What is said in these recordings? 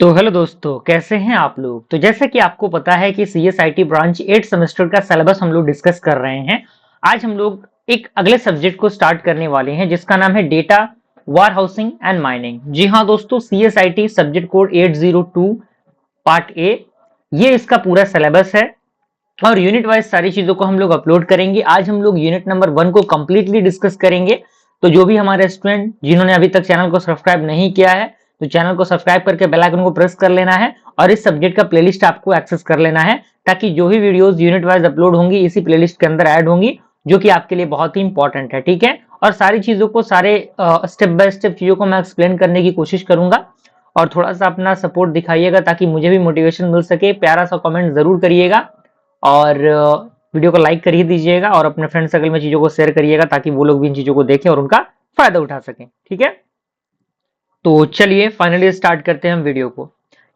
तो हेलो दोस्तों, कैसे हैं आप लोग। तो जैसा कि आपको पता है कि सीएसआईटी ब्रांच 8 सेमेस्टर का सिलेबस हम लोग डिस्कस कर रहे हैं। आज हम लोग एक अगले सब्जेक्ट को स्टार्ट करने वाले हैं जिसका नाम है data warehousing and mining. जी हाँ दोस्तों, CSIT subject code 802 part A, ये इसका पूरा सिलेबस है और यूनिट वाइज सारी चीजों को हम लोग अपलोड करेंगे। आज हम लोग यूनिट नंबर 1 को कंप्लीटली डिस्कस करेंगे। तो जो भी हमारे स्टूडेंट जिन्होंने अभी तक चैनल को सब्सक्राइब नहीं किया है, तो चैनल को सब्सक्राइब करके बेल आइकन को प्रेस कर लेना है और इस सब्जेक्ट का प्लेलिस्ट आपको एक्सेस कर लेना है, ताकि जो भी वीडियोस यूनिट वाइज अपलोड होंगी इसी प्लेलिस्ट के अंदर ऐड होंगी, जो कि आपके लिए बहुत ही इंपॉर्टेंट है। ठीक है, और सारी चीजों को सारे स्टेप बाय स्टेप चीजों को मैं एक्सप्लेन करने की कोशिश करूंगा और थोड़ा सा अपना सपोर्ट दिखाइएगा ताकि मुझे भी मोटिवेशन मिल सके। प्यारा सा कमेंट जरूर करिएगा और वीडियो को लाइक कर ही दीजिएगा और अपने फ्रेंड सर्कल में चीजों को शेयर करिएगा ताकि वो लोग भी इन चीजों को देखें और उनका फायदा उठा सकें। ठीक है, तो चलिए फाइनली स्टार्ट करते हैं हम वीडियो को।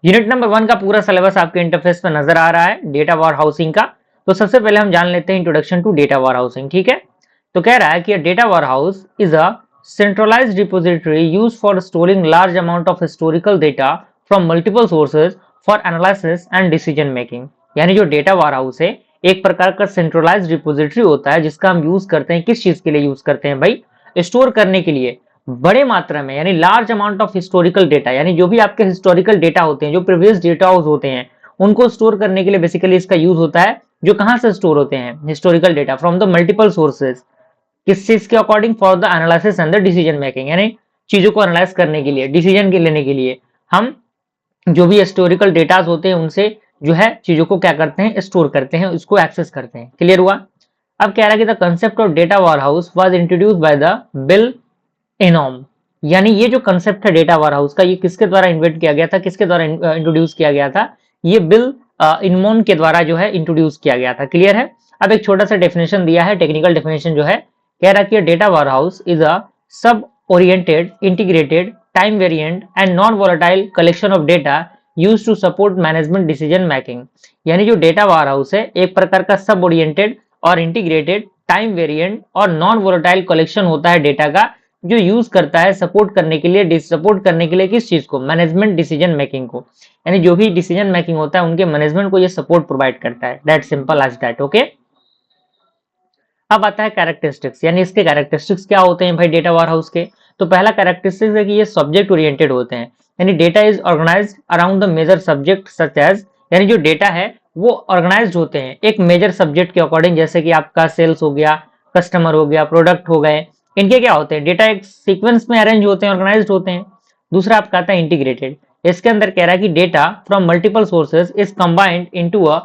यूनिट नंबर 1 का पूरा सिलेबस आपके इंटरफेस पे नजर आ रहा है डेटा वार हाउसिंग का। तो सबसे पहले हम जान लेते हैं introduction to data warehousing. ठीक है, तो कह रहा है कि data warehouse is a centralized repository used for storing large amount of historical data from multiple sources for analysis and decision making। यानी जो डेटा वार हाउस है एक प्रकार का सेंट्रलाइज्ड रिपोजिटरी होता है जिसका हम यूज करते हैं। किस चीज के लिए यूज करते हैं भाई? स्टोर करने के लिए बड़े मात्रा में, यानी large amount of historical data, यानी जो भी आपके हिस्टोरिकल डेटा होते हैं, जो प्रीवियस डेटा होते हैं, उनको स्टोर करने के लिए बेसिकली इसका यूज होता है। जो कहां से स्टोर होते हैं? Historical data from the multiple sources. किस चीज के according? For the analysis and the decision making, यानी चीजों को एनालाइज करने के लिए, डिसीजन के लेने के लिए हम जो भी हिस्टोरिकल डेटाज होते हैं उनसे जो है चीजों को क्या करते हैं? स्टोर करते हैं, उसको एक्सेस करते हैं। क्लियर हुआ? अब कह रहा है कि the concept of data warehouse was introduced by the Bill Inmon. यानी ये जो कंसेप्ट है डेटा वार हाउस का, ये किसके द्वारा इन्वेंट किया गया था, किसके द्वारा इंट्रोड्यूस किया गया था? ये बिल इनमोन के द्वारा जो है इंट्रोड्यूस किया गया था। क्लियर है? अब एक छोटा सा डेफिनेशन दिया है, टेक्निकल डेफिनेशन जो है, कह रहा कि data warehouse is a sub oriented integrated time variant and non volatile collection of data use to support management decision making. यानी जो डेटा वार हाउस है एक प्रकार का सब ओरिएंटेड और इंटीग्रेटेड टाइम वेरिएंट और नॉन वोलेटाइल कलेक्शन होता है डेटा का, जो यूज करता है सपोर्ट करने के लिए, सपोर्ट करने के लिए किस चीज को? मैनेजमेंट डिसीजन मेकिंग को। यानी जो भी डिसीजन मेकिंग होता है उनके मैनेजमेंट को ये सपोर्ट प्रोवाइड करता है। That simple as that. Okay, अब आता है कैरेक्टरिस्टिक्स, यानी इसके कैरेक्टरिस्टिक्स क्या होते हैं भाई डेटा वार हाउस के। तो पहला कैरेक्टरिस्टिक्स है कि ये सब्जेक्ट ओरिएंटेड होते हैं, यानी data is organized around the major subject such as, यानी जो डेटा है वो ऑर्गेनाइज्ड होते हैं एक मेजर सब्जेक्ट के अकॉर्डिंग, जैसे कि आपका सेल्स हो गया, कस्टमर हो गया, प्रोडक्ट हो गए। इनके क्या होते हैं? डेटा एक सीक्वेंस में अरेंज होते हैं, ऑर्गेनाइज्ड होते हैं। दूसरा आपका आता है इंटीग्रेटेड। इसके अंदर कह रहा है कि data from multiple sources is combined into a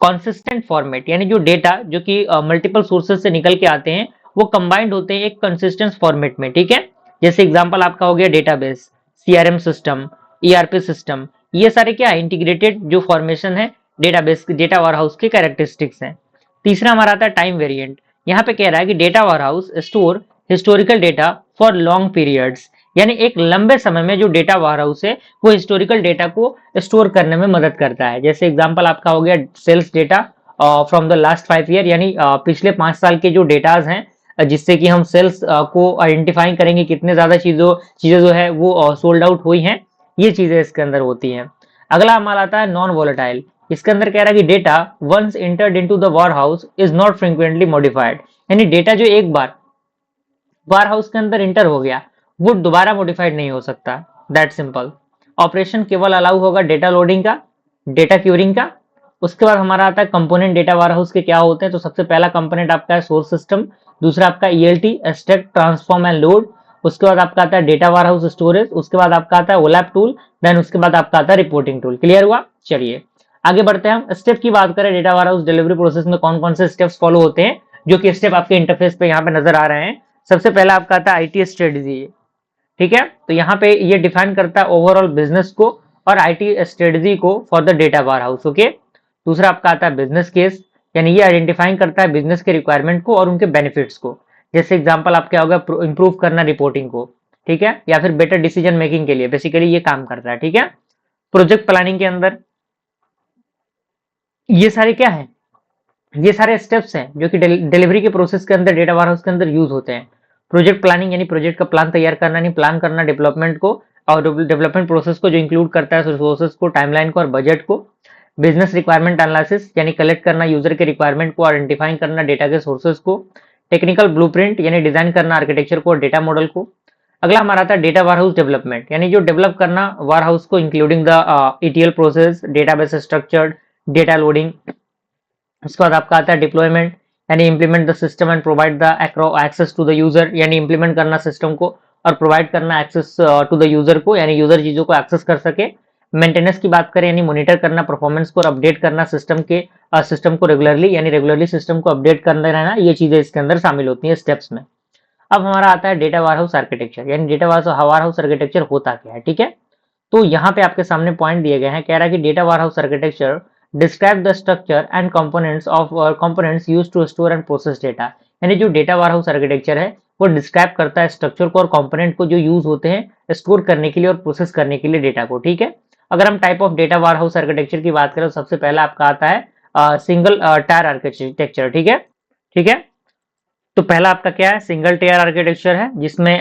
consistent format, यानी जो डेटा जो कि मल्टीपल सोर्सेज से निकल के आते हैं वो कंबाइंड होते हैं एक कंसिस्टेंट फॉर्मेट में। ठीक है, जैसे एग्जांपल आपका हो गया database, CRM system, ERP system, ये सारे क्या है? इंटीग्रेटेड जो फॉर्मेशन है डेटाबेस, डेटा वारहाउस के कैरेक्टरिस्टिक्स हैं। तीसरा हमारा आता है टाइम वेरिएंट। यहाँ पे कह रहा है कि data warehouse store historical data for long periods, यानी एक लंबे समय में जो डेटा वारहाउस है वो हिस्टोरिकल डेटा को स्टोर करने में मदद करता है। जैसे एग्जांपल आपका हो गया sales data from the last 5 year, यानी पिछले 5 साल के जो डेटाज हैं, जिससे कि हम सेल्स को आइडेंटिफाई करेंगे कितने ज्यादा चीजें जो है वो सोल्ड आउट हुई हैं, ये चीजें इसके अंदर होती हैं। अगला हमारा आता है नॉन वोलेटाइल। इसके अंदर कह रहा है कि data once entered into the warehouse is not frequently modified, यानी डेटा जो एक बार वार हाउस के अंदर इंटर हो गया वो दोबारा मॉडिफाइड नहीं हो सकता। That simple. ऑपरेशन केवल अलाउ होगा डेटा लोडिंग का, डेटा क्यूरिंग का। उसके बाद हमारा आता है कंपोनेंट डेटा वार हाउस के क्या होते हैं। तो सबसे पहला कंपोनेंट आपका है सोर्स सिस्टम, दूसरा आपका ELT extract transform and load, उसके बाद आपका आता है डेटा वार हाउस स्टोरेज, उसके बाद आपका आता है ओलैप टूल, देन उसके बाद आपका आता है रिपोर्टिंग टूल। क्लियर हुआ? चलिए आगे बढ़ते हैं। हम स्टेप की बात करें, डेटा वार हाउस डिलीवरी प्रोसेस में कौन कौन से स्टेप्स फॉलो होते हैं, जो कि स्टेप आपके इंटरफेस पे यहाँ पे नजर आ रहे हैं। सबसे पहला आपका आता है आईटी स्ट्रेटजी। ठीक है, तो यहाँ पे ये डिफाइन करता है ओवरऑल बिजनेस को और आईटी स्ट्रेटजी को for the data war house. Okay, दूसरा आपका आता है बिजनेस केस, यानी ये आइडेंटिफाइंग करता है बिजनेस के रिक्वायरमेंट को और उनके बेनिफिट्स को। जैसे एग्जांपल आप क्या होगा, इंप्रूव करना रिपोर्टिंग को, ठीक है, या फिर बेटर डिसीजन मेकिंग के लिए बेसिकली ये काम करता है। ठीक है, प्रोजेक्ट प्लानिंग के अंदर ये सारे क्या है? ये सारे स्टेप्स हैं जो कि डिलीवरी के प्रोसेस के अंदर डेटा वारहाउस के अंदर यूज होते हैं। प्रोजेक्ट प्लानिंग यानी प्रोजेक्ट का प्लान तैयार करना, नहीं प्लान करना डेवलपमेंट को, और डेवलपमेंट प्रोसेस को जो इंक्लूड करता है रिसोर्सेज को, टाइमलाइन को और बजट को। बिजनेस रिक्वायरमेंट एनालिसिस यानी कलेक्ट करना यूजर के रिक्वायरमेंट को, आइडेंटिफाइंग करना डेटा के सोर्सेज को। टेक्निकल ब्लूप्रिंट यानी डिजाइन करना आर्किटेक्चर को और डेटा मॉडल को। अगला हमारा आता है डेटा वारहाउस डेवलपमेंट यानी जो डेवलप करना वारहाउस को, including the ETL process, database structure, data loading. उसके बाद आपका आता है डिप्लॉयमेंट यानी implement the system and provide the access to the user यानी इंप्लीमेंट करना सिस्टम को और प्रोवाइड करना एक्सेस टू द यूजर को, यानी यूजर चीजों को एक्सेस कर सके। मेंटेनेंस की बात करें यानी मॉनिटर करना परफॉर्मेंस को और अपडेट करना सिस्टम को रेगुलरली, यानी रेगुलरली सिस्टम को अपडेट करते रहना। ये चीजें इसके अंदर शामिल होती हैं स्टेप्स में। अब हमारा आता है डेटा वारहाउस आर्किटेक्चर यानी डेटा वारहाउस आर्किटेक्चर होता क्या है, ठीक है। तो यहाँ पे आपके सामने पॉइंट दिए गए हैं, कह रहा है कि data warehouse architecture describe the structure and components used to store and process data. यानी जो डेटा वारहाउस आर्किटेक्चर है वो डिस्क्राइब करता है स्ट्रक्चर को और कंपोनेंट को जो यूज होते हैं स्टोर करने के लिए और प्रोसेस करने के लिए डेटा को, ठीक है। अगर हम type of data warehouse architecture की बात करें तो सबसे पहला आपका आता है सिंगल टायर आर्किटेक्चर, ठीक है, ठीक है। तो पहला आपका क्या है, सिंगल टेयर आर्किटेक्चर है जिसमें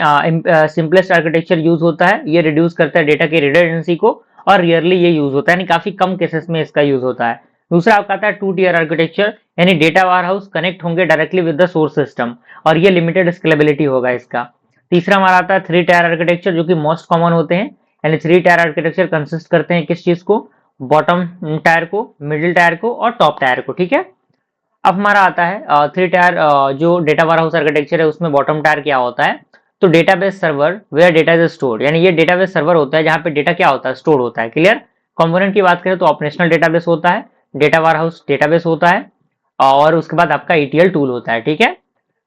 सिंपलेस्ट आर्किटेक्चर यूज होता है। ये रिड्यूस करता है डेटा की रिडंडेंसी को और रियरली ये यूज होता है, यानी काफी कम केसेस में इसका यूज होता है। दूसरा आपका आता है टू टियर आर्किटेक्चर यानी डेटा वार हाउस कनेक्ट होंगे directly with the source system और ये लिमिटेड स्केलेबिलिटी होगा इसका। तीसरा हमारा आता है थ्री टायर आर्किटेक्चर जो कि मोस्ट कॉमन होते हैं, यानी थ्री टायर आर्किटेक्चर कंसिस्ट करते हैं किस चीज को, बॉटम टायर को, मिडिल टायर को और टॉप टायर को, ठीक है। अब हमारा आता है थ्री टायर जो डेटा वारहाउस आर्किटेक्चर है उसमें बॉटम टायर क्या होता है, तो database server where data is stored, यानी ये डेटाबेस सर्वर होता है जहां पे डेटा क्या होता है, स्टोर होता है, क्लियर। कंपोनेंट की बात करें तो ऑपरेशनल डेटाबेस होता है, डेटा वारहाउस डेटाबेस होता है और उसके बाद आपका ईटीएल टूल होता है, ठीक है।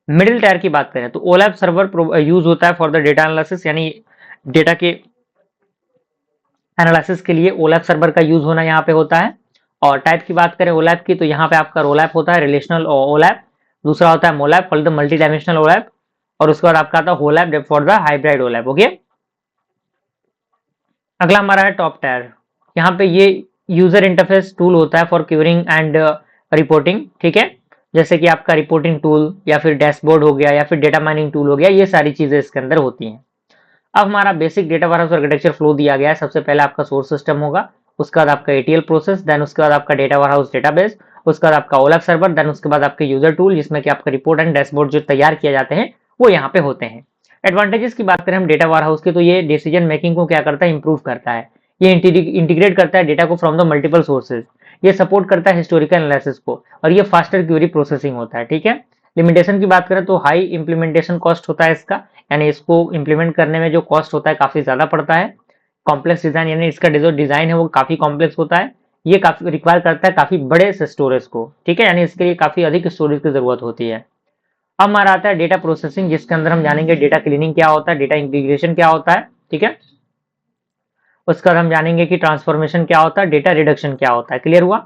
मिडिल टायर की बात करें तो ओलैप सर्वर यूज होता है फॉर द डेटा एनालिसिस, यानी डेटा के एनालिसिस के लिए ओलैप सर्वर का यूज होना यहाँ पे होता है। और टाइप की बात करें ओलैप की तो यहाँ पे आपका रोलैप होता है, रिलेशनल ओलैप। दूसरा होता है मोलैप फॉर द मल्टी डायमेंशनल ओलैप और उसके बाद आपका आता है होलैप फॉर द हाइब्रिड ओलैप, ओके। अगला हमारा है टॉप टायर, यहाँ पे ये यूजर इंटरफेस टूल होता है फॉर क्यूरिंग एंड रिपोर्टिंग, ठीक है। जैसे कि आपका रिपोर्टिंग टूल या फिर डैशबोर्ड हो गया या फिर डेटा माइनिंग टूल हो गया, ये सारी चीजें इसके अंदर होती हैं। अब हमारा basic data warehouse architecture flow दिया गया है। सबसे पहले आपका सोर्स सिस्टम होगा, उसके बाद आपका एटीएल प्रोसेस, देन उसके बाद आपका डेटा वारहाउस डेटाबेस, उसके बाद आपका ओलैप सर्वर, देन उसके बाद आपके यूजर टूल जिसमें कि आपका रिपोर्ट एंड डैशबोर्ड जो तैयार किए जाते हैं वो यहाँ पे होते हैं। एडवांटेजेस की बात करें हम डेटा वारहाउस की तो ये डिसीजन मेकिंग को क्या करता है, इंप्रूव करता है। ये इंटीग्रेट करता है डेटा को फ्रॉम द मल्टीपल सोर्सेज, ये सपोर्ट करता है हिस्टोरिकल एनालिसिस को और ये फास्टर क्यूरी प्रोसेसिंग होता है, ठीक है। लिमिटेशन की बात करें तो हाई इंप्लीमेंटेशन कॉस्ट होता है इसका, यानी इसको इंप्लीमेंट करने में जो कॉस्ट होता है काफी ज्यादा पड़ता है। कॉम्प्लेक्स डिजाइन यानी इसका जो डिजाइन है वो काफी कॉम्प्लेक्स होता है, ये काफी रिक्वायर करता है काफी बड़े स्टोरेज को, ठीक है, यानी इसके लिए काफी अधिक स्टोरेज की जरूरत होती है। अब हमारा आता है डेटा प्रोसेसिंग जिसके अंदर हम जानेंगे डेटा क्लीनिंग क्या होता है, डेटा इंटीग्रेशन क्या होता है, ठीक है। उसके बाद हम जानेंगे कि ट्रांसफॉर्मेशन क्या होता है, डेटा रिडक्शन क्या होता है, क्लियर हुआ।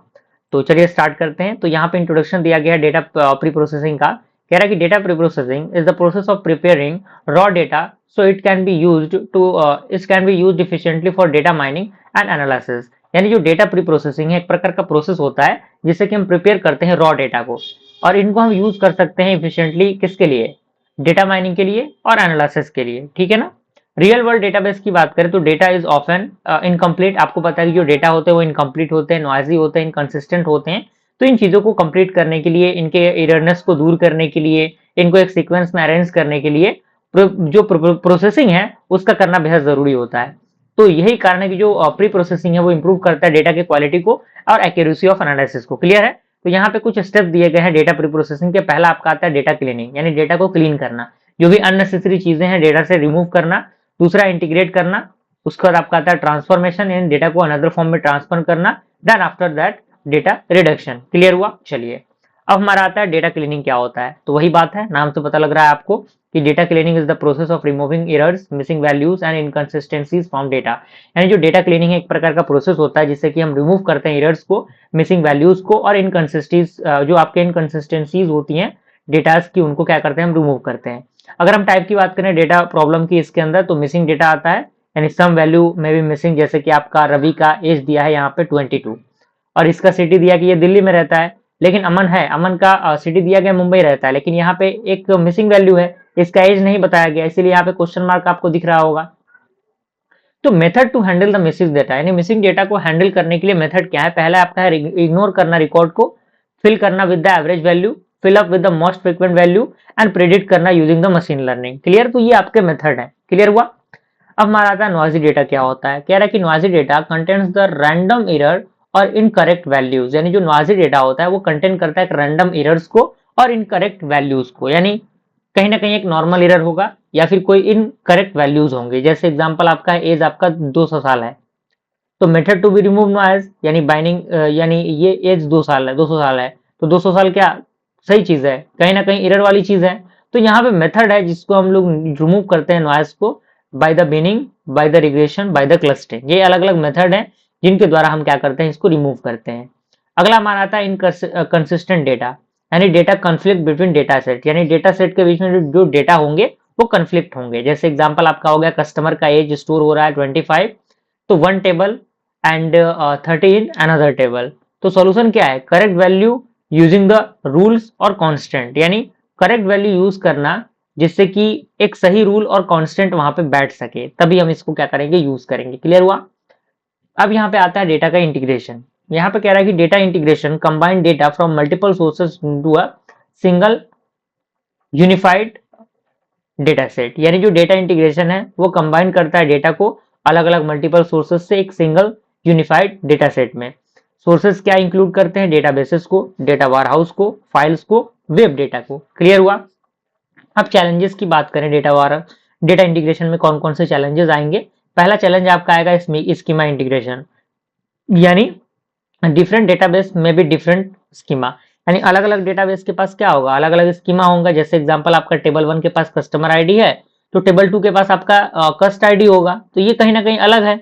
तो चलिए स्टार्ट करते हैं। तो यहाँ पे इंट्रोडक्शन दिया गया है डेटा प्री प्रोसेसिंग का, कह रहा है कि data pre processing is the process of preparing raw data so it can be used efficiently for data mining and analysis. यानी जो डेटा प्री प्रोसेसिंग है एक प्रकार का प्रोसेस होता है जिससे कि हम प्रिपेयर करते हैं रॉ डेटा को और इनको हम यूज कर सकते हैं इफिशिएंटली किसके लिए, डेटा माइनिंग के लिए और एनालिसिस के लिए, ठीक है ना। रियल वर्ल्ड डेटाबेस की बात करें तो डेटा इज ऑफन इनकम्प्लीट, आपको पता है कि जो डेटा होते हैं वो इनकम्प्लीट होते हैं, नॉइजी होते हैं, इनकंसिस्टेंट होते हैं। तो इन चीजों को कंप्लीट करने के लिए, इनके एररनेस को दूर करने के लिए, इनको एक सीक्वेंस में अरेंज करने के लिए जो प्रोसेसिंग है उसका करना बेहद जरूरी होता है। तो यही कारण है कि जो प्री प्रोसेसिंग है वो इंप्रूव करता है डेटा की क्वालिटी को और एक्यूरेसी ऑफ एनालिसिस को, क्लियर है। तो यहाँ पे कुछ स्टेप दिए गए हैं डेटा प्री प्रोसेसिंग के। पहला आपका आता है डेटा क्लीनिंग, यानी डेटा को क्लीन करना, जो भी अननेसेसरी चीजें हैं डेटा से रिमूव करना। दूसरा इंटीग्रेट करना, उसके बाद आपका आता है ट्रांसफॉर्मेशन, यानी डेटा को अनदर फॉर्म में ट्रांसफर करना। Then after that data reduction, clear हुआ। चलिए अब हमारा आता है डेटा क्लीनिंग क्या होता है, तो वही बात है, नाम से पता लग रहा है आपको कि data cleaning is the process of removing errors, missing values and inconsistencies from data. यानी जो डेटा क्लीनिंग है एक प्रकार का प्रोसेस होता है जिससे कि हम रिमूव करते हैं एरर्स को, मिसिंग वैल्यूज को और इनकंसिस्टेंसीज, जो आपके इनकंसिस्टेंसीज होती हैं डेटास की, उनको क्या करते हैं हम रिमूव करते हैं। अगर हम टाइप की बात करें डेटा प्रॉब्लम की इसके अंदर तो मिसिंग डेटा आता है, यानी सम वैल्यू में भी मिसिंग, जैसे कि आपका रवि का एज दिया है यहाँ पे 22 और इसका सिटी दिया कि ये दिल्ली में रहता है, लेकिन अमन है, अमन का सिटी दिया गया मुंबई रहता है, लेकिन यहाँ पे एक मिसिंग वैल्यू है, इसका एज नहीं बताया गया, इसीलिए यहाँ पे क्वेश्चन मार्क आपको दिख रहा होगा। तो method to handle the missing data, यानी मिसिंग डेटा को हैंडल करने के लिए मेथड क्या है? पहला आपका है इग्नोर करना रिकॉर्ड को, फिल करना with the average value, fill up with the most frequent value and predict करना using the machine learning. Clear? तो ये आपके मेथड है। क्लियर हुआ? अब हमारा आता है नॉइजी डेटा क्या होता है। कह रहा है कि noisy data contains the random error और इनकरेक्ट वैल्यूज, यानी जो नॉइजी डेटा होता है वो कंटेन करता है रैंडम एरर्स को और इनकरेक्ट वैल्यूज को, यानी कहीं ना कहीं एक नॉर्मल एरर होगा या फिर कोई इनकरेक्ट वैल्यूज होंगे। जैसे एग्जांपल आपका एज आपका 200 साल है, तो method to be remove noise, यानी बाइंडिंग, यानी ये एज 2 साल है, 200 साल है, तो 200 साल क्या सही चीज है? कहीं ना कहीं एरर वाली चीज है। तो यहाँ पे मेथड है जिसको हम लोग रिमूव करते हैं नॉइज को by the binning, by the regression, by the clustering. ये अलग अलग मेथड है जिनके द्वारा हम क्या करते हैं, इसको रिमूव करते हैं। अगला हमारा आता है इनकंसिस्टेंट डेटा, यानी data conflict between data set, यानी डेटा सेट के बीच में जो डेटा होंगे वो कॉन्फ्लिक्ट होंगे। जैसे एग्जांपल आपका हो गया कस्टमर का एज स्टोर हो रहा है 25, तो one table and 30 in another table. तो सॉल्यूशन क्या है? Correct value using the rules और कांस्टेंट, यानी करेक्ट वैल्यू यूज करना जिससे कि एक सही रूल और कांस्टेंट वहां पे बैठ सके, तभी हम इसको क्या करेंगे, यूज करेंगे। क्लियर हुआ? अब यहाँ पे आता है डेटा का इंटीग्रेशन। यहाँ पे कह रहा है कि data integration combine data from multiple sources into a single unified data set, यानी जो डेटा इंटीग्रेशन है वो कंबाइन करता है डेटा को अलग अलग मल्टीपल सोर्सेज से एक सिंगल यूनिफाइड डेटा सेट में। सोर्सेज क्या इंक्लूड करते हैं? डेटाबेसेस को, डेटा वारहाउस को, फाइल्स को, वेब डेटा को। क्लियर हुआ? अब चैलेंजेस की बात करें, डेटा इंटीग्रेशन में कौन कौन से चैलेंजेस आएंगे। पहला चैलेंज आपका आएगा स्कीमा इंटीग्रेशन, यानी डिफरेंट डेटाबेस में भी डिफरेंट स्कीमा, यानी अलग अलग डेटाबेस के पास क्या होगा, अलग अलग स्कीमा होगा। जैसे एग्जांपल आपका टेबल 1 के पास कस्टमर आईडी है, तो टेबल 2 के पास आपका कस्ट आईडी होगा, तो ये कहीं ना कहीं अलग है।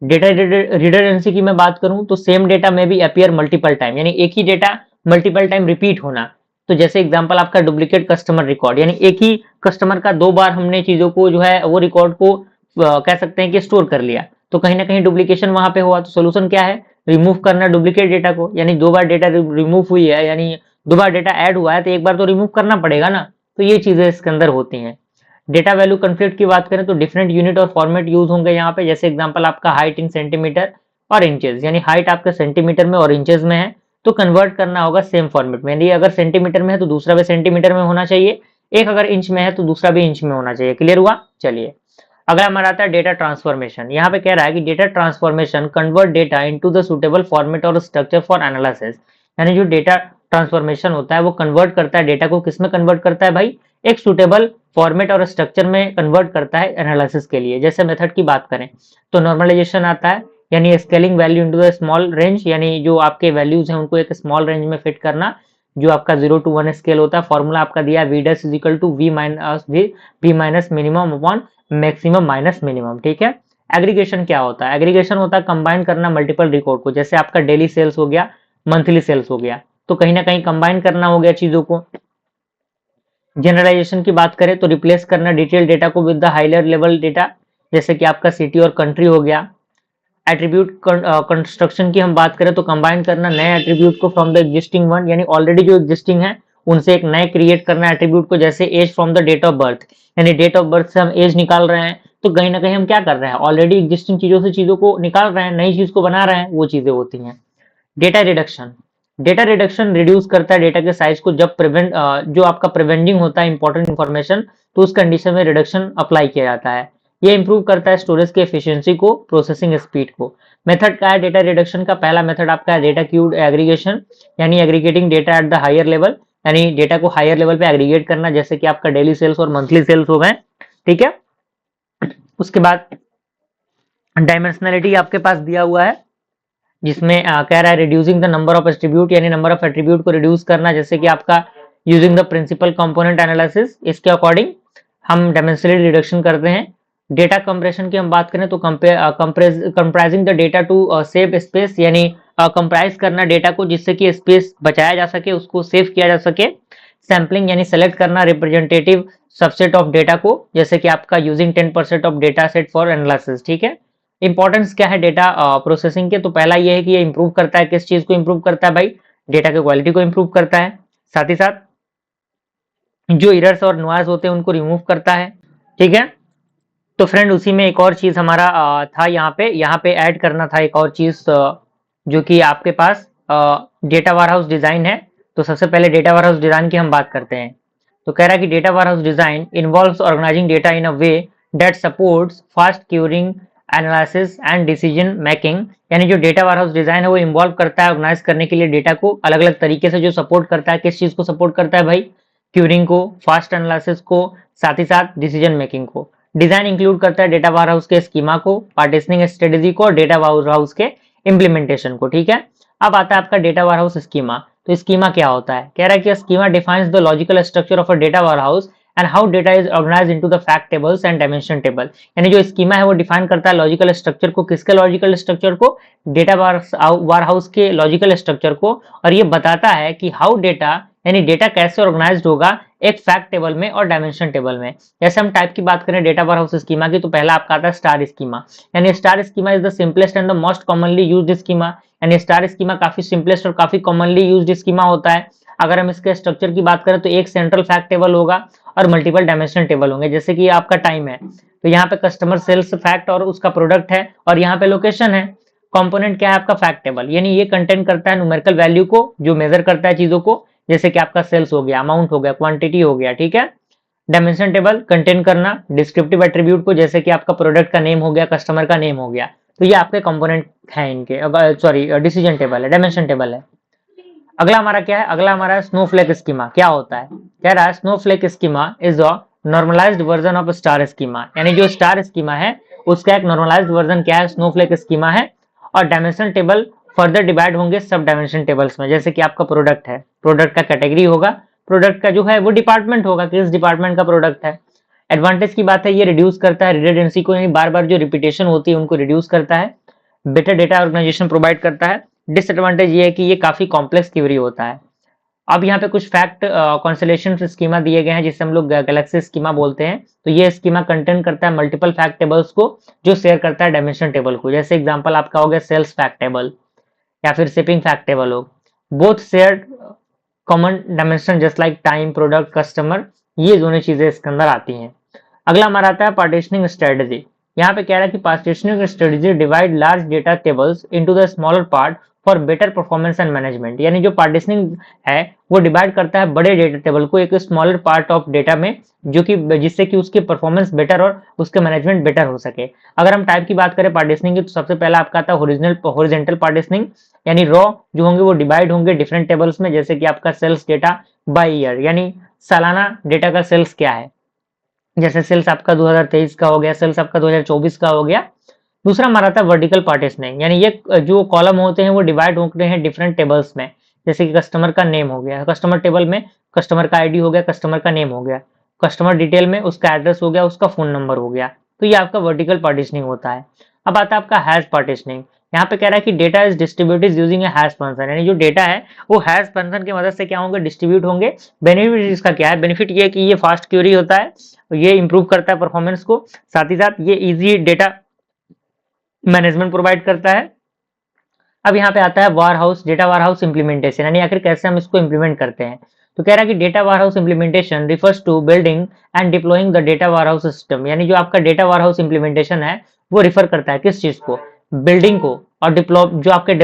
डेटा रिडंडेंसी की मैं बात करूं तो सेम डेटा में भी अपीयर मल्टीपल टाइम, यानी एक ही डेटा मल्टीपल टाइम रिपीट होना। तो जैसे एग्जांपल आपका डुप्लीकेट कस्टमर रिकॉर्ड, यानी एक ही कस्टमर का 2 बार हमने चीजों को जो है वो रिकॉर्ड को कह सकते हैं कि स्टोर कर लिया, तो कहीं ना कहीं डुप्लीकेशन वहां पे हुआ। तो सोल्यूशन क्या है? रिमूव करना डुप्लीकेट डेटा को, यानी 2 बार डेटा रिमूव हुई है, यानी 2 बार डेटा ऐड हुआ है, तो एक बार तो रिमूव करना पड़ेगा ना। तो ये चीजें इसके अंदर होती हैं। डेटा वैल्यू कॉन्फ्लिक्ट की बात करें तो डिफरेंट यूनिट और फॉर्मेट यूज होंगे यहाँ पे। जैसे एग्जांपल आपका हाइट इन सेंटीमीटर और इंचेस, यानी हाइट आपके सेंटीमीटर में और इंचेस में है, तो कन्वर्ट करना होगा सेम फॉर्मेट में, यानी अगर सेंटीमीटर में है तो दूसरा भी सेंटीमीटर में होना चाहिए, एक अगर इंच में है तो दूसरा भी इंच में होना चाहिए। क्लियर हुआ? चलिए अगला हमारा आता है डेटा ट्रांसफॉर्मेशन। यहाँ पे कह रहा है कि data transformation convert data into the suitable format और स्ट्रक्चर फॉर एनालिसिस, यानी जो डेटा ट्रांसफॉर्मेशन होता है वो कन्वर्ट करता है डेटा को, किसमें कन्वर्ट करता है भाई? एक सुटेबल फॉर्मेट और स्ट्रक्चर में कन्वर्ट करता है एनालिसिस के लिए। जैसे मेथड की बात करें तो नॉर्मलाइजेशन आता है, यानी scaling value into the small range, यानी जो आपके वैल्यूज हैं उनको एक स्मॉल रेंज में फिट करना, जो आपका 0 to 1 स्केल होता है। फॉर्मूला आपका दिया V dash is equal to V minus minimum upon maximum minus minimum. ठीक है। एग्रीगेशन क्या होता है? एग्रीगेशन होता है कंबाइन करना मल्टीपल रिकॉर्ड को, जैसे आपका डेली सेल्स हो गया, मंथली सेल्स हो गया, तो कहीं ना कहीं कंबाइन करना हो गया चीजों को। जनरलाइजेशन की बात करें तो रिप्लेस करना डिटेल डेटा को with the higher level data, जैसे कि आपका सिटी और कंट्री हो गया। एट्रीब्यूट कंस्ट्रक्शन की हम बात करें तो कंबाइन करना नए एट्रीब्यूट को फ्रॉम द एग्जिस्टिंग वन, यानी ऑलरेडी जो एग्जिस्टिंग है उनसे एक नए क्रिएट करना एट्रीब्यूट को। जैसे age from the date of birth, यानी डेट ऑफ बर्थ से हम एज निकाल रहे हैं, तो कहीं ना कहीं हम क्या कर रहे हैं, ऑलरेडी एग्जिस्टिंग चीजों से चीजों को निकाल रहे हैं, नई चीज को बना रहे हैं, वो चीजें होती हैं। Data reduction, data reduction reduce करता है डेटा के साइज को जब जो आपका प्रिवेंटिंग होता है इंपॉर्टेंट इन्फॉर्मेशन, तो उस कंडीशन में रिडक्शन अप्लाई किया जाता है। ये इंप्रूव करता है स्टोरेज की एफिशिएंसी को, प्रोसेसिंग स्पीड को। मेथड का है डेटा रिडक्शन का? पहला मेथड आपका है डेटा क्यूब एग्रीगेशन, यानी aggregating data at the higher level, यानी डेटा को हायर लेवल पे एग्रीगेट करना, जैसे कि आपका डेली सेल्स और मंथली सेल्स हो गए। ठीक है। उसके बाद डायमेंशनलिटी आपके पास दिया हुआ है, जिसमें कह रहा है reducing the number of attribute, यानी नंबर ऑफ एट्रीब्यूट को रिड्यूस करना, जैसे कि आपका using the principal component analysis, इसके अकॉर्डिंग हम डायमेंशनलिटी रिडक्शन करते हैं। डेटा कंप्रेशन की हम बात करें तो compressing the data to save space, यानी कंप्राइज करना डेटा को जिससे कि स्पेस बचाया जा सके, उसको सेव किया जा सके। सैम्पलिंग, यानी सेलेक्ट करना रिप्रेजेंटेटिव सबसेट ऑफ डेटा को, जैसे कि आपका using 10% of data set for analysis. ठीक है। इंपॉर्टेंस क्या है डेटा प्रोसेसिंग के? तो पहला ये है कि ये इंप्रूव करता है, किस चीज को इंप्रूव करता है भाई? डेटा की क्वालिटी को इंप्रूव करता है, साथ ही साथ जो एरर्स और नॉइज होते हैं उनको रिमूव करता है। ठीक है। तो फ्रेंड उसी में एक और चीज हमारा था, यहाँ पे ऐड करना था एक और चीज, जो कि आपके पास डेटा वारहाउस डिजाइन है। तो सबसे पहले डेटा वारहाउस डिजाइन की हम बात करते हैं। तो कह रहा है कि data warehouse design involves organizing data in a way that supports fast querying, analysis and decision making। यानी जो डेटा warehouse डिजाइन है वो इन्वॉल्व करता है ऑर्गेनाइज करने के लिए डेटा को अलग अलग तरीके से, जो सपोर्ट करता है, किस चीज को सपोर्ट करता है भाई, क्यूरिंग को, फास्ट एनालिसिस को, साथ ही साथ डिसीजन मेकिंग को। डिजाइन इंक्लूड करता है डेटा warehouse के स्कीमा को, पार्टिशनिंग स्ट्रेटेजी को और डेटा warehouse के इम्प्लीमेंटेशन को। ठीक है, अब आता है आपका डेटा warehouse स्कीमा। तो स्कीमा क्या होता है? कह रहा है कि schema defines the logical structure of a data warehouse and how data is organised into the fact tables and dimension table. यानी जो स्कीमा है वो डिफाइन करता है लॉजिकल स्ट्रक्चर को, किसके लॉजिकल स्ट्रक्चर को? डेटा warehouse के लॉजिकल स्ट्रक्चर को। और ये बताता है कि हाउ डेटा, यानी डेटा कैसे ऑर्गेनाइज्ड होगा एक फैक्ट टेबल में और डायमेंशन टेबल में। जैसे हम टाइप की बात करें डेटा warehouse स्कीमा की, तो पहला आपका आता है स्टार स्कीमा। यानी star schema is the simplest and the most commonly used schema. यानी स्टार स्कीमा काफी सिंपलेस्ट और काफी कॉमनली यूज्ड स्कीमा होता है। अगर हम इसके स्ट्रक्चर की बात करें तो एक सेंट्रल फैक्ट टेबल होगा और मल्टीपल डायमेंशनल टेबल होंगे। जैसे कि आपका टाइम है तो यहाँ पे कस्टमर सेल्स फैक्ट और उसका प्रोडक्ट है, और यहाँ पे लोकेशन है। कंपोनेंट क्या है आपका? Fact table. यानी ये कंटेंट करता है न्यूमेरिकल वैल्यू को, जो मेजर करता है चीजों को, जैसे कि आपका सेल्स हो गया, अमाउंट हो गया, क्वांटिटी हो गया। ठीक है, डायमेंशन टेबल कंटेन करना डिस्क्रिप्टिव एट्रीब्यूट को, जैसे कि आपका प्रोडक्ट का नेम हो गया, कस्टमर का नेम हो गया। तो ये आपके कंपोनेंट हैं इनके, सॉरी डिसीजन टेबल है, डायमेंशन टेबल है। अगला हमारा क्या है? अगला हमारा स्नोफ्लेक स्कीमा। क्या होता है? कह रहा है snowflake schema is a normalized version of star schema. यानी जो स्टार स्कीमा है उसका एक नॉर्मलाइज्ड वर्जन क्या है? स्नोफ्लेक स्कीमा है। और डायमेंशन टेबल फर्दर डिवाइड होंगे सब डायमेंशन टेबल्स में। जैसे कि आपका प्रोडक्ट है, प्रोडक्ट का कैटेगरी होगा, प्रोडक्ट का जो है वो डिपार्टमेंट होगा, किस डिपार्टमेंट का प्रोडक्ट है। एडवांटेज की बात है, ये रिड्यूस करता है रिडंडेंसी को, यानी बार बार जो रिपीटेशन होती है उनको रिड्यूस करता है। बेटर डेटा ऑर्गेनाइजेशन प्रोवाइड करता है। डिसएडवांटेज ये है कि ये काफी कॉम्प्लेक्स क्वेरी होता है। अब यहाँ पे कुछ फैक्ट कॉन्सलेशन स्कीमा दिए गए हैं, जिसे हम लोग गैलेक्सी स्कीमा बोलते हैं। तो ये स्कीमा कंटेन करता है मल्टीपल फैक्ट टेबल्स को, जो शेयर करता है डायमेंशन टेबल को। जैसे एग्जांपल आपका हो गया सेल्स फैक्ट टेबल या फिर शिपिंग फैक्ट टेबल हो, both share common dimension just like time, product, customer. ये दोनों चीजें इसके अंदर आती हैं। अगला हमारा आता है पार्टीशनिंग स्ट्रेटजी। यहाँ पे कह रहा है कि partitioning strategy divide large data tables into the smaller part for better performance and management. यानी जो पार्टीशनिंग है वो डिवाइड करता है बड़े डेटा टेबल को एक स्मॉलर पार्ट ऑफ डेटा में, जो कि जिससे कि उसकी परफॉर्मेंस बेटर और उसके मैनेजमेंट बेटर हो सके। अगर हम टाइप की बात करें पार्टीशनिंग की, तो सबसे पहला आपका आता है हॉरिजॉन्टल पार्टीशनिंग। यानी रॉ जो होंगे वो डिवाइड होंगे डिफरेंट टेबल्स में, जैसे कि आपका सेल्स डेटा बाय ईयर, यानी सालाना डेटा का सेल्स क्या है। जैसे सेल्स आपका 2023 का हो गया, सेल्स आपका 2024 का हो गया। दूसरा हमारा था वर्टिकल पार्टीशनिंग। यानी ये जो कॉलम होते हैं वो डिवाइड होते हैं डिफरेंट टेबल्स में। जैसे कि कस्टमर का नेम हो गया, कस्टमर टेबल में कस्टमर का आईडी हो गया, कस्टमर का नेम हो गया। कस्टमर डिटेल में उसका एड्रेस हो गया, उसका फोन नंबर हो गया। तो ये आपका वर्टिकल पार्टीशनिंग होता है। अब आता है आपका हैश पार्टीशनिंग। यहाँ पे कह रहा है कि data is distributed using A hash function. यानी जो डेटा है वो हैश फंक्शन की मदद से क्या होंगे? डिस्ट्रीब्यूट होंगे। बेनिफिट इसका क्या है? बेनिफिट ये है कि ये फास्ट क्यूरी होता है, ये इंप्रूव करता है परफॉर्मेंस को, साथ ही साथ ये इजी डेटा मैनेजमेंट प्रोवाइड करता है। अब यहाँ पे आता है वार house, data warehouse implementation. यानी आखिर कैसे हम इसको इम्प्लीमेंट करते हैं। तो कह रहा है कि data warehouse implementation refers to building and deploying the data warehouse system. यानी जो आपका डेटा वार हाउस इम्प्लीमेंटेशन है वो रिफर करता है किस चीज को? बिल्डिंग को। और जो आपके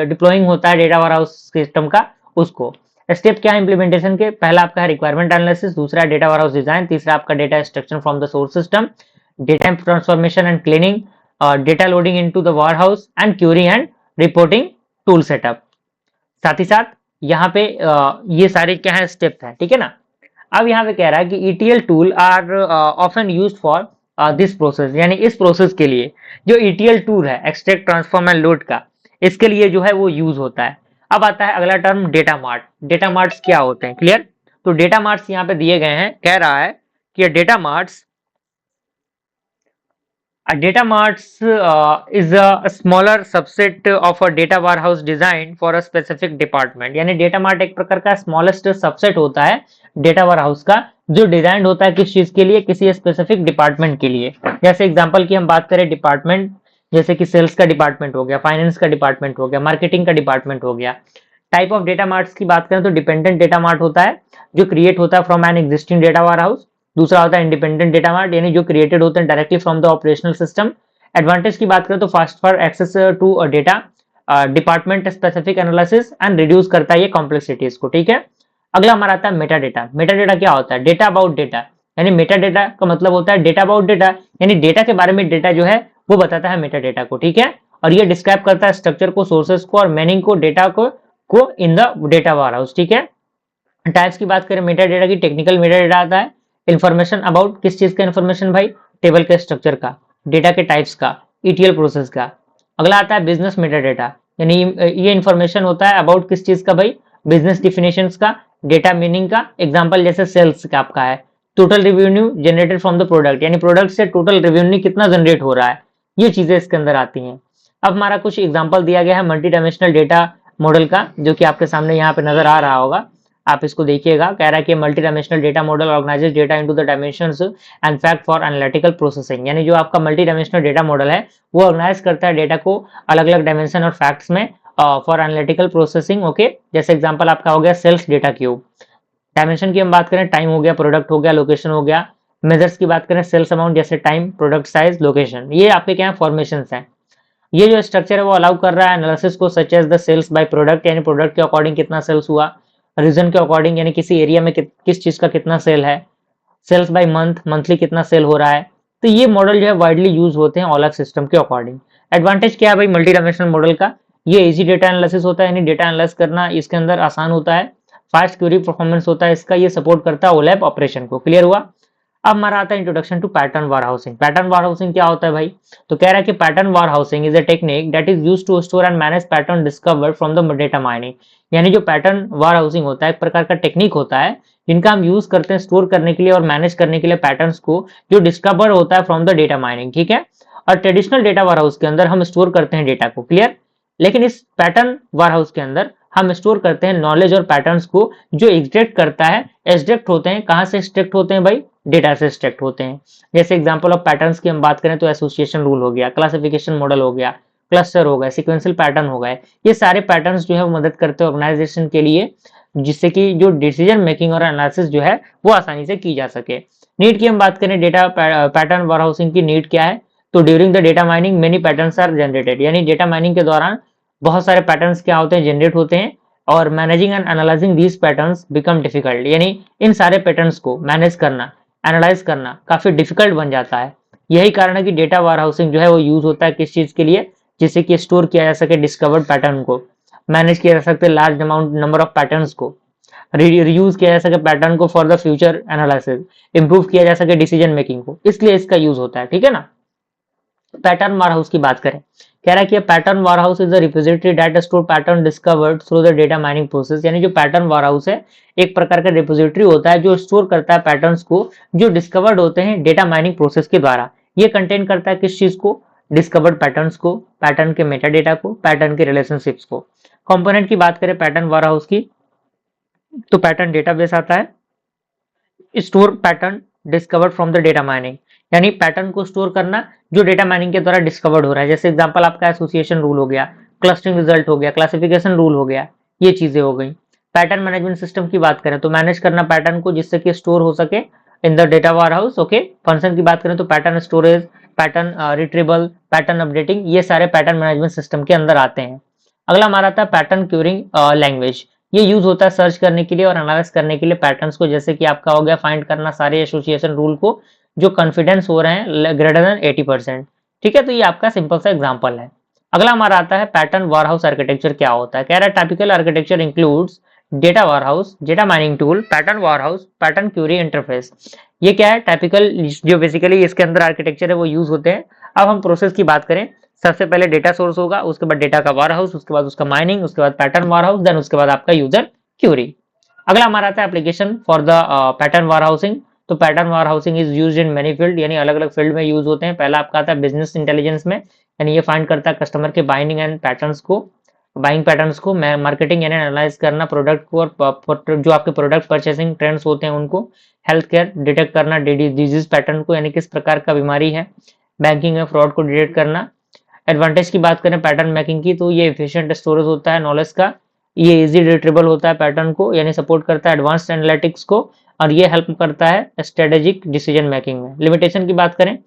डिप्लॉइंग होता है डेटा वार हाउस सिस्टम का, उसको। स्टेप क्या है इम्प्लीमेंटेशन के? पहला आपका है रिक्वायरमेंट एनालिसिस, दूसरा है डेटा वार हाउस डिजाइन, तीसरा आपका data extraction from the source system, data transformation and cleaning, data loading into the warehouse and query and reporting tool setup. साथ ही साथ यहाँ पे ये सारे क्या है स्टेप है, ठीक है ना। अब यहाँ पे कह रहा है कि ETL tool are often used for this process. यानी इस प्रोसेस के लिए जो ETL टूल है, एक्सट्रैक्ट ट्रांसफॉर्म एंड लोड का, इसके लिए जो है वो यूज होता है। अब आता है अगला term data mart. Data marts क्या होते हैं? क्लियर? तो डेटा मार्ट्स यहाँ पे दिए गए हैं। कह रहा है कि data marts A data marts is a smaller subset of a data warehouse designed for a specific department। यानी डेटा मार्ट एक प्रकार का स्मॉलेस्ट सबसेट होता है डेटा warehouse का, जो डिजाइन होता है किस चीज के लिए? किसी स्पेसिफिक डिपार्टमेंट के लिए। जैसे एग्जांपल की हम बात करें डिपार्टमेंट, जैसे कि सेल्स का डिपार्टमेंट हो गया, फाइनेंस का डिपार्टमेंट हो गया, मार्केटिंग का डिपार्टमेंट हो गया। टाइप ऑफ डेटा मार्ट्स की बात करें तो डिपेंडेंट डेटा मार्ट होता है, जो क्रिएट होता है from an existing data warehouse। दूसरा होता है इंडिपेंडेंट डेटा मार्ट, यानी जो क्रिएटेड होते हैं directly from the operational system. Advantage की बात करें तो fast for access to data, department specific analysis and reduce करता है ये कॉम्प्लेक्सिटीज को, ठीक है। अगला हमारा आता है मेटा डेटा। मेटा डेटा क्या होता है? डेटा अबाउट डेटा, यानी मेटा डेटा का मतलब होता है डेटा अबाउट डेटा, यानी डेटा के बारे में डेटा जो है वो बताता है मेटा डेटा को, ठीक है। और ये डिस्क्राइब करता है स्ट्रक्चर को, सोर्सेस को और मीनिंग को, डेटा को इन द डेटा वेयरहाउस, ठीक है। टाइप्स की बात करें मेटा डेटा की, टेक्निकल मेटा डेटा आता है, इंफॉर्मेशन अबाउट किस चीज का इंफॉर्मेशन भाई? टेबल के स्ट्रक्चर का, डेटा के टाइप्स का, ईटीएल प्रोसेस का। अगला आता है बिजनेस मेटा डेटा, यानी ये इंफॉर्मेशन होता है अबाउट किस चीज का भाई? बिजनेस डिफिनेशंस का, डेटा मीनिंग का। एग्जांपल जैसे सेल्स का आपका है, total revenue generated from the product, यानी प्रोडक्ट से टोटल रेवेन्यू कितना जनरेट हो रहा है, ये चीजें इसके अंदर आती हैं। अब हमारा कुछ एग्जांपल दिया गया है मल्टी डायमेंशनल डेटा मॉडल का, जो कि आपके सामने यहाँ पे नजर आ रहा होगा, आप इसको देखिएगा। कह रहा है कि multi dimensional data model organises data into the dimensions and fact for analytical processing, यानी जो आपका मल्टी डायमेंशनल डेटा मॉडल है वो ऑर्गेनाइज करता है डेटा को अलग अलग डायमेंशन और फैक्ट्स में फॉर एनालिटिकल प्रोसेसिंग, ओके। जैसे एग्जांपल आपका हो गया सेल्स डेटा क्यूब। डायमेंशन की हम बात करें, टाइम हो गया, प्रोडक्ट हो गया, लोकेशन हो गया। मेजर्स की बात करें, सेल्स अमाउंट जैसे टाइम, प्रोडक्ट साइज, लोकेशन, ये आपके क्या फॉर्मेशन है। ये जो स्ट्रक्चर है वो अलाउ कर रहा है एनालिसिस को, such as the sales by product, यानी प्रोडक्ट के अकॉर्डिंग कितना सेल्स हुआ, रीजन के अकॉर्डिंग यानी किसी एरिया में किस चीज का कितना सेल है, सेल्स बाय मंथ, मंथली कितना सेल हो रहा है। तो ये मॉडल जो है वाइडली यूज होते हैं ओलैप सिस्टम के अकॉर्डिंग। एडवांटेज क्या है भाई मल्टी डायमेंशनल मॉडल का? ये इजी डेटा एनालिसिस होता है, यानी डेटा एनालाइज करना इसके अंदर आसान होता है। फास्ट क्वेरी परफॉर्मेंस होता है इसका, ये सपोर्ट करता है ओलैप ऑपरेशन को। क्लियर हुआ? अब हमारा आता है introduction to pattern warehousing. Pattern warehousing क्या होता है भाई? तो कह रहा है कि pattern warehousing is a technique that is used to store and manage pattern discovered from the data mining, यानी जो पैटर्न वारहाउसिंग होता है एक प्रकार का टेक्निक होता है जिनका हम यूज करते हैं स्टोर करने के लिए और मैनेज करने के लिए पैटर्न्स को, जो डिस्कवर होता है फ्रॉम द डेटा माइनिंग, ठीक है। और ट्रेडिशनल डेटा वारहाउस के अंदर हम स्टोर करते हैं डेटा को, क्लियर। लेकिन इस पैटर्न वारहाउस के अंदर हम स्टोर करते हैं नॉलेज और पैटर्न्स को, जो एक्सट्रैक्ट करता है, एक्सट्रैक्ट होते हैं, कहां से एक्सट्रैक्ट होते हैं भाई? डेटा से एक्सट्रैक्ट होते हैं। जैसे एग्जांपल ऑफ पैटर्न्स की हम बात करें तो एसोसिएशन रूल हो गया, क्लासिफिकेशन मॉडल हो गया, क्लस्टर हो गया, सीक्वेंशियल पैटर्न हो गए। ये सारे पैटर्न्स जो है वो मदद करते हैं ऑर्गेनाइजेशन के लिए, जिससे कि जो डिसीजन मेकिंग और एनालिसिस जो है वो आसानी से की जा सके। नीड की हम बात करें, डेटा पैटर्न वारहाउसिंग की नीड क्या है? तो during the data mining many patterns are generated, यानी डेटा माइनिंग के दौरान बहुत सारे पैटर्न्स क्या होते हैं? जनरेट होते हैं। और managing and analysing these patterns become difficult, यानी इन सारे पैटर्न्स को मैनेज करना, एनालाइज करना काफी डिफिकल्ट बन जाता है। यही कारण है कि डेटा वारहाउसिंग जो है वो यूज होता है किस चीज के लिए? जिससे कि स्टोर किया जा सके डिस्कवर्ड पैटर्न को, मैनेज किया जा सकते large amount number of patterns को, रीयूज किया जा सके पैटर्न को for the future analysis, improve किया जा सके डिसीजन मेकिंग को, इसलिए इसका यूज होता है, ठीक है ना। पैटर्न वारहाउस की बात करें, कह रहा है कि pattern warehouse is a repository that store pattern discovered through the data mining process, यानी जो पैटर्न वारहाउस है एक प्रकार का रिपोजिटरी होता है जो स्टोर करता है पैटर्न्स को जो डिस्कवर्ड होते हैं डेटा माइनिंग प्रोसेस के द्वारा। ये कंटेन करता है किस चीज को? डिस्कवर्ड पैटर्न्स को, पैटर्न के मेटा डेटा को, पैटर्न के रिलेशनशिप्स को। कंपोनेंट की बात करें पैटर्न वारहाउस की, तो पैटर्न डेटाबेस आता है, store pattern discovered from the data mining, यानी पैटर्न को स्टोर करना जो डेटा माइनिंग के द्वारा डिस्कवर्ड हो रहा है। जैसे एग्जांपल आपका एसोसिएशन रूल हो गया, क्लस्टरिंग रिजल्ट हो गया, क्लासिफिकेशन रूल हो गया, ये चीजें हो गई। पैटर्न मैनेजमेंट सिस्टम की बात करें तो मैनेज करना पैटर्न को जिससे कि स्टोर हो सके in the data warehouse, okay. Function की बात करें तो pattern storage, pattern retrieval, pattern updating, ये सारे पैटर्न मैनेजमेंट सिस्टम के अंदर आते हैं। अगला हमारा आता है पैटर्न क्यूरिंग लैंग्वेज। ये यूज होता है सर्च करने के लिए और एनालाइज करने के लिए पैटर्न्स को, जैसे कि आपका हो गया फाइंड करना सारे एसोसिएशन रूल को जो कॉन्फिडेंस हो रहे हैं ग्रेटर देन 80%, ठीक है। तो ये आपका सिंपल सा एग्जांपल है। अगला हमारा आता है पैटर्न वारहाउस आर्किटेक्चर क्या होता है। कह रहा है typical architecture includes data warehouse, data mining tool, pattern warehouse, pattern query interface. ये क्या है? टाइपिकल जो बेसिकली इसके अंदर आर्किटेक्चर है वो यूज होते हैं। अब हम प्रोसेस की बात करें, सबसे पहले डेटा सोर्स होगा, उसके बाद डेटा का वारहाउस, उसके बाद उसका माइनिंग, उसके बाद पैटर्न वारहाउस, देन उसके बाद आपका यूजर क्यूरी। अगला हमारा आता है application for the pattern warehousing. तो pattern warehousing is used in many field, यानी अलग अलग फील्ड में यूज होते हैं। पहला आपका आता है बिजनेस इंटेलिजेंस में, यानी ये फाइंड करता है कस्टमर के बाइंग एंड पैटर्न्स को, बाइंग पैटर्न्स को। मार्केटिंग यानी एनालाइज करना प्रोडक्ट को और जो आपके प्रोडक्ट परचेसिंग ट्रेंड्स होते हैं उनको। हेल्थ केयर डिटेक्ट करना डिजीज पैटर्न को, यानी किस प्रकार का बीमारी है। बैंकिंग में फ्रॉड को डिटेक्ट करना। एडवांटेज की बात करें पैटर्न मेकिंग की, तो ये एफिशिएंट स्टोरेज होता है नॉलेज का, ये इजी रिट्रीवल होता है पैटर्न को, यानी सपोर्ट करता है एडवांस्ड एनालिटिक्स को, और ये हेल्प करता है स्ट्रेटेजिक डिसीजन मेकिंग में। लिमिटेशन की बात करें,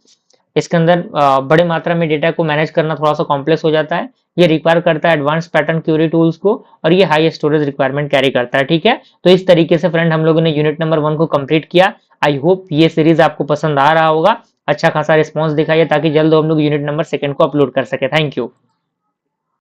इसके अंदर बड़े मात्रा में डेटा को मैनेज करना थोड़ा सा कॉम्प्लेक्स हो जाता है। ये रिक्वायर करता है एडवांस पैटर्न क्यूरी टूल्स को, और ये हाई स्टोरेज रिक्वायरमेंट कैरी करता है। ठीक है, तो इस तरीके से फ्रेंड हम लोगों ने यूनिट नंबर 1 को कंप्लीट किया। आई होप ये सीरीज आपको पसंद आ रहा होगा, अच्छा खासा रिस्पॉन्स दिखाइए ताकि जल्द हम लोग यूनिट नंबर 2 को अपलोड कर सके। Thank you.